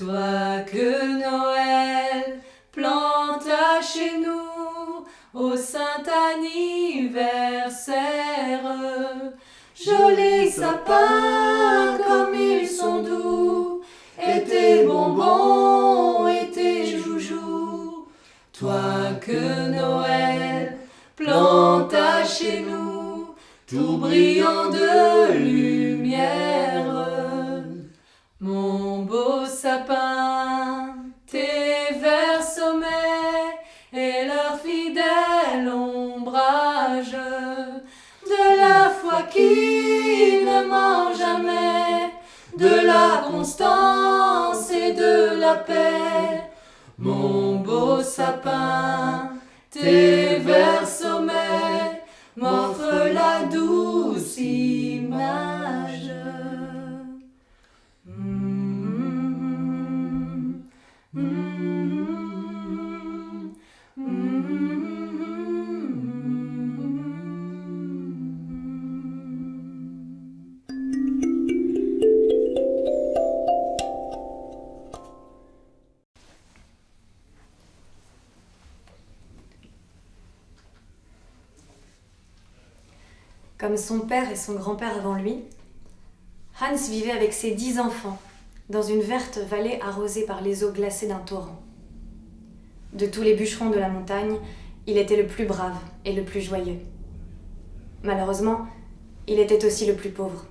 Toi que Noël planta chez nous au saint anniversaire. Jolis sapins comme ils sont doux, et tes bonbons et tes joujoux. Toi que Noël planta chez nous, tout brillant de lumière. Mon beau sapin, tes verts sommets et leur fidèle ombrage, de la foi qui ne ment jamais, de la constance et de la paix. Mon beau sapin, tes verts sommets m'offrent la douce image. Comme son père et son grand-père avant lui, Hans vivait avec ses 10 enfants dans une verte vallée arrosée par les eaux glacées d'un torrent. De tous les bûcherons de la montagne, il était le plus brave et le plus joyeux. Malheureusement, il était aussi le plus pauvre.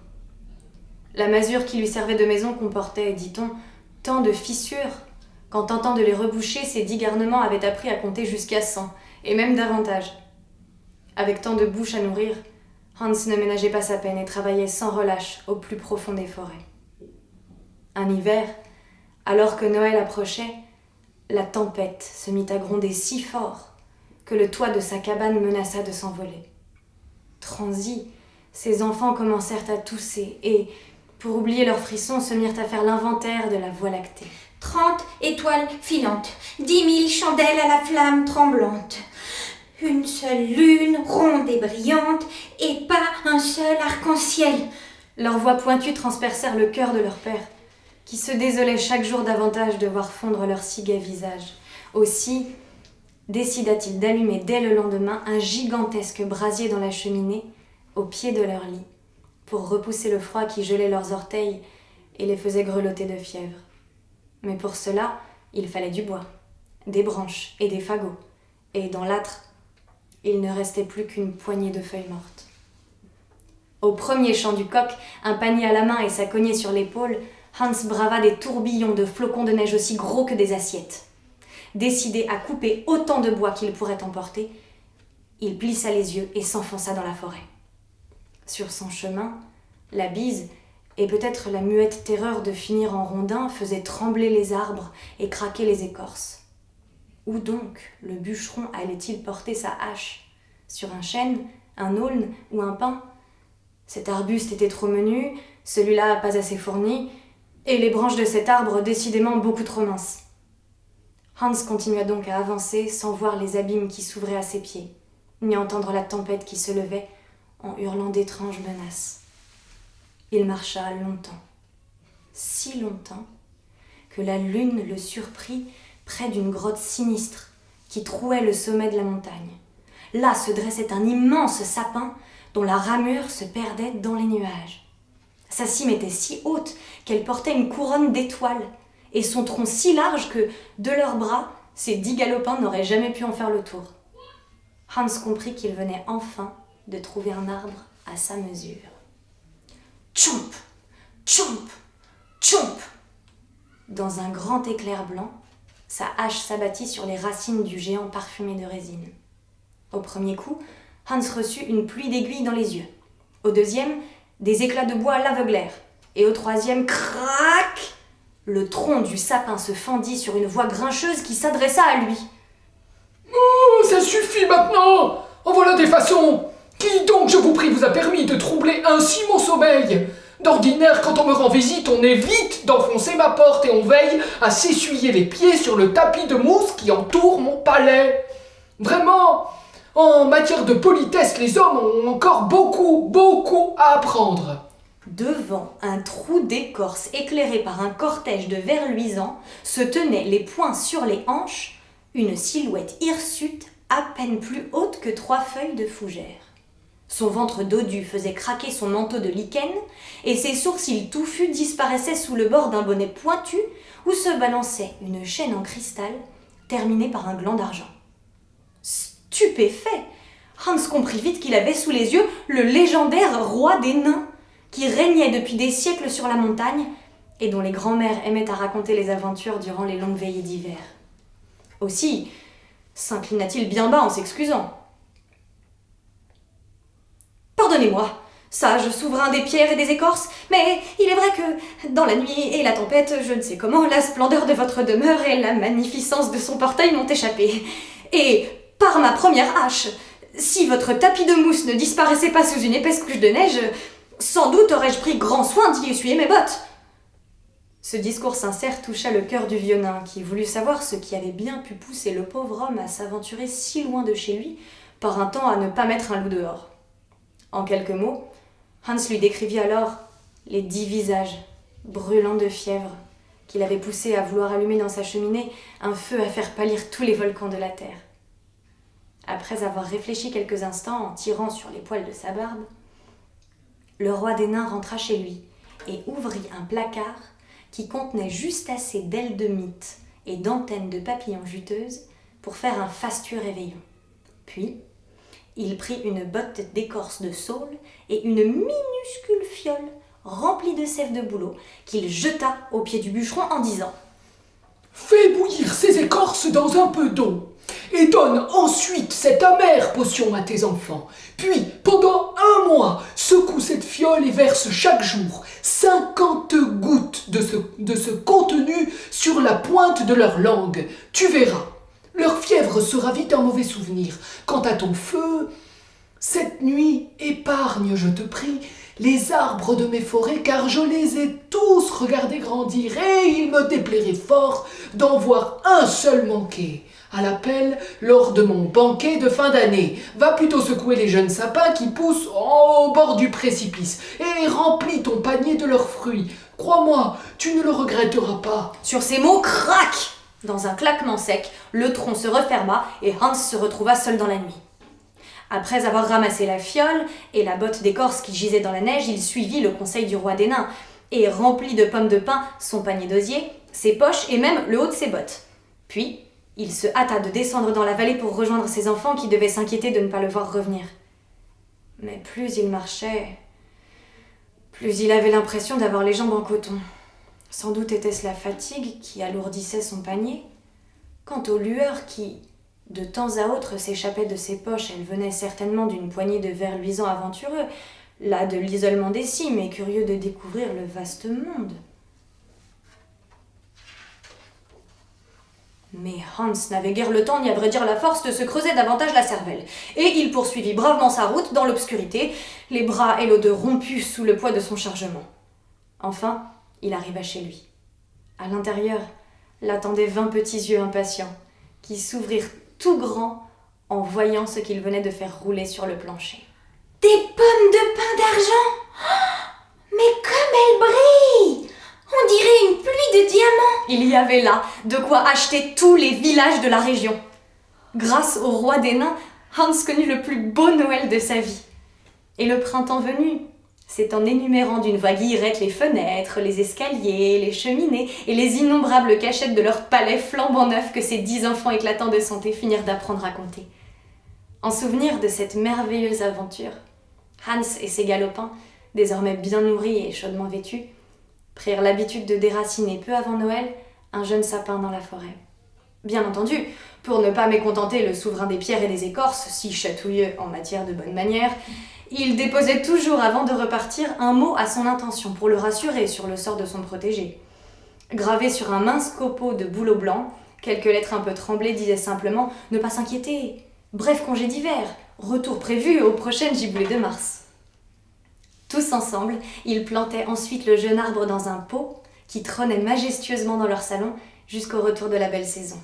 La masure qui lui servait de maison comportait, dit-on, tant de fissures qu'en tentant de les reboucher, ses 10 garnements avaient appris à compter jusqu'à 100, et même davantage. Avec tant de bouches à nourrir, Hans ne ménageait pas sa peine et travaillait sans relâche au plus profond des forêts. Un hiver, alors que Noël approchait, la tempête se mit à gronder si fort que le toit de sa cabane menaça de s'envoler. Transis, ses enfants commencèrent à tousser et, pour oublier leurs frissons, se mirent à faire l'inventaire de la Voie lactée. 30 étoiles filantes, 10 000 chandelles à la flamme tremblante. Une seule lune, ronde et brillante, et pas un seul arc-en-ciel. Leurs voix pointues transpercèrent le cœur de leur père, qui se désolait chaque jour davantage de voir fondre leur si gai visage. Aussi décida-t-il d'allumer dès le lendemain un gigantesque brasier dans la cheminée, au pied de leur lit, pour repousser le froid qui gelait leurs orteils et les faisait grelotter de fièvre. Mais pour cela, il fallait du bois, des branches et des fagots, et dans l'âtre, il ne restait plus qu'une poignée de feuilles mortes. Au premier chant du coq, un panier à la main et sa cognée sur l'épaule, Hans brava des tourbillons de flocons de neige aussi gros que des assiettes. Décidé à couper autant de bois qu'il pourrait emporter, il plissa les yeux et s'enfonça dans la forêt. Sur son chemin, la bise et peut-être la muette terreur de finir en rondin faisaient trembler les arbres et craquer les écorces. Où donc le bûcheron allait-il porter sa hache ? Sur un chêne, un aulne ou un pin ? Cet arbuste était trop menu, celui-là pas assez fourni, et les branches de cet arbre décidément beaucoup trop minces. Hans continua donc à avancer sans voir les abîmes qui s'ouvraient à ses pieds, ni entendre la tempête qui se levait en hurlant d'étranges menaces. Il marcha longtemps, si longtemps, que la lune le surprit près d'une grotte sinistre qui trouait le sommet de la montagne. Là se dressait un immense sapin dont la ramure se perdait dans les nuages. Sa cime était si haute qu'elle portait une couronne d'étoiles, et son tronc si large que, de leurs bras, ses 10 galopins n'auraient jamais pu en faire le tour. Hans comprit qu'il venait enfin de trouver un arbre à sa mesure. Tchomp, tchomp, tchomp. Dans un grand éclair blanc, sa hache s'abattit sur les racines du géant parfumé de résine. Au premier coup, Hans reçut une pluie d'aiguilles dans les yeux. Au deuxième, des éclats de bois l'aveuglèrent. Et au troisième, crac! Le tronc du sapin se fendit sur une voix grincheuse qui s'adressa à lui. « Oh, ça suffit maintenant! En voilà des façons! Qui donc, je vous prie, vous a permis de troubler ainsi mon sommeil? D'ordinaire, quand on me rend visite, on évite d'enfoncer ma porte et on veille à s'essuyer les pieds sur le tapis de mousse qui entoure mon palais. Vraiment, en matière de politesse, les hommes ont encore beaucoup à apprendre. Devant un trou d'écorce éclairé par un cortège de vers luisants, se tenait les poings sur les hanches, une silhouette hirsute à peine plus haute que 3 feuilles de fougère. Son ventre dodu faisait craquer son manteau de lichen et ses sourcils touffus disparaissaient sous le bord d'un bonnet pointu où se balançait une chaîne en cristal terminée par un gland d'argent. Stupéfait, Hans comprit vite qu'il avait sous les yeux le légendaire roi des nains qui régnait depuis des siècles sur la montagne et dont les grands-mères aimaient à raconter les aventures durant les longues veillées d'hiver. Aussi s'inclina-t-il bien bas en s'excusant. « Pardonnez-moi, sage souverain des pierres et des écorces, mais il est vrai que, dans la nuit et la tempête, je ne sais comment, la splendeur de votre demeure et la magnificence de son portail m'ont échappé. Et, par ma première hache, si votre tapis de mousse ne disparaissait pas sous une épaisse couche de neige, sans doute aurais-je pris grand soin d'y essuyer mes bottes. » Ce discours sincère toucha le cœur du vieux nain, qui voulut savoir ce qui avait bien pu pousser le pauvre homme à s'aventurer si loin de chez lui, par un temps à ne pas mettre un loup dehors. En quelques mots, Hans lui décrivit alors les 10 visages, brûlants de fièvre, qu'il avait poussé à vouloir allumer dans sa cheminée un feu à faire pâlir tous les volcans de la terre. Après avoir réfléchi quelques instants en tirant sur les poils de sa barbe, le roi des nains rentra chez lui et ouvrit un placard qui contenait juste assez d'ailes de mythe et d'antennes de papillons juteuses pour faire un fastueux réveillon. Puis, il prit une botte d'écorce de saule et une minuscule fiole remplie de sève de bouleau qu'il jeta au pied du bûcheron en disant « Fais bouillir ces écorces dans un peu d'eau et donne ensuite cette amère potion à tes enfants. Puis, pendant 1 mois, secoue cette fiole et verse chaque jour 50 gouttes de ce contenu sur la pointe de leur langue. Tu verras, leur fièvre sera vite un mauvais souvenir. Quant à ton feu, cette nuit, épargne, je te prie, les arbres de mes forêts, car je les ai tous regardés grandir, et il me déplairait fort d'en voir un seul manquer à l'appel lors de mon banquet de fin d'année. Va plutôt secouer les jeunes sapins qui poussent au bord du précipice, et remplis ton panier de leurs fruits. Crois-moi, tu ne le regretteras pas. » Sur ces mots, crac! Dans un claquement sec, le tronc se referma et Hans se retrouva seul dans la nuit. Après avoir ramassé la fiole et la botte d'écorce qui gisait dans la neige, il suivit le conseil du roi des nains et remplit de pommes de pin son panier d'osier, ses poches et même le haut de ses bottes. Puis, il se hâta de descendre dans la vallée pour rejoindre ses enfants qui devaient s'inquiéter de ne pas le voir revenir. Mais plus il marchait, plus il avait l'impression d'avoir les jambes en coton. Sans doute était-ce la fatigue qui alourdissait son panier. Quant aux lueurs qui, de temps à autre, s'échappaient de ses poches, elles venaient certainement d'une poignée de vers luisants aventureux, là de l'isolement des cimes et curieux de découvrir le vaste monde. Mais Hans n'avait guère le temps ni à vrai dire la force de se creuser davantage la cervelle, et il poursuivit bravement sa route dans l'obscurité, les bras et l'odeur rompus sous le poids de son chargement. Enfin, il arriva chez lui. À l'intérieur, l'attendaient 20 petits yeux impatients, qui s'ouvrirent tout grands en voyant ce qu'il venait de faire rouler sur le plancher. Des pommes de pain d'argent! Oh, mais comme elles brillent! On dirait une pluie de diamants! Il y avait là de quoi acheter tous les villages de la région. Grâce au roi des nains, Hans connut le plus beau Noël de sa vie. Et le printemps venu, c'est en énumérant d'une voix guillerette les fenêtres, les escaliers, les cheminées et les innombrables cachettes de leur palais flambant neuf que ces 10 enfants éclatants de santé finirent d'apprendre à compter. En souvenir de cette merveilleuse aventure, Hans et ses galopins, désormais bien nourris et chaudement vêtus, prirent l'habitude de déraciner peu avant Noël un jeune sapin dans la forêt. Bien entendu, pour ne pas mécontenter le souverain des pierres et des écorces, si chatouilleux en matière de bonne manière, il déposait toujours avant de repartir un mot à son intention pour le rassurer sur le sort de son protégé. Gravé sur un mince copeau de bouleau blanc, quelques lettres un peu tremblées disaient simplement « Ne pas s'inquiéter, bref congé d'hiver, retour prévu aux prochaines giboulées de mars ». Tous ensemble, ils plantaient ensuite le jeune arbre dans un pot qui trônait majestueusement dans leur salon jusqu'au retour de la belle saison.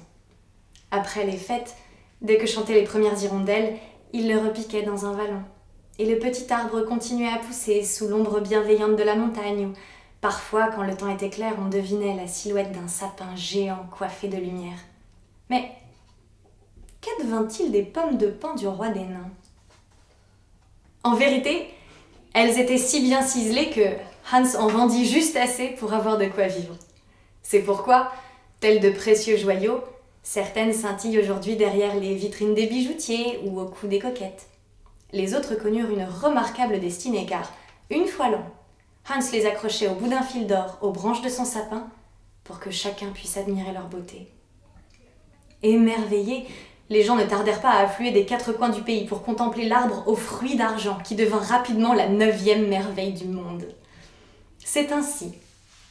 Après les fêtes, dès que chantaient les premières hirondelles, ils le repiquaient dans un vallon. et le petit arbre continuait à pousser sous l'ombre bienveillante de la montagne où, parfois, quand le temps était clair, on devinait la silhouette d'un sapin géant coiffé de lumière. Mais qu'advint-il des pommes de pin du roi des nains ? En vérité, elles étaient si bien ciselées que Hans en vendit juste assez pour avoir de quoi vivre. C'est pourquoi, telles de précieux joyaux, certaines scintillent aujourd'hui derrière les vitrines des bijoutiers ou au cou des coquettes. Les autres connurent une remarquable destinée car, une fois l'an, Hans les accrochait au bout d'un fil d'or aux branches de son sapin pour que chacun puisse admirer leur beauté. Émerveillés, les gens ne tardèrent pas à affluer des 4 coins du pays pour contempler l'arbre aux fruits d'argent qui devint rapidement la 9e merveille du monde. C'est ainsi,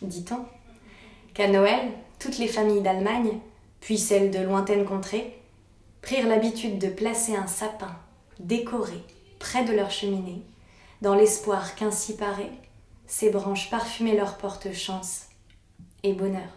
dit-on, qu'à Noël, toutes les familles d'Allemagne, puis celles de lointaines contrées, prirent l'habitude de placer un sapin décoré près de leur cheminée, dans l'espoir qu'ainsi paré, ses branches parfumaient leur porte chance et bonheur.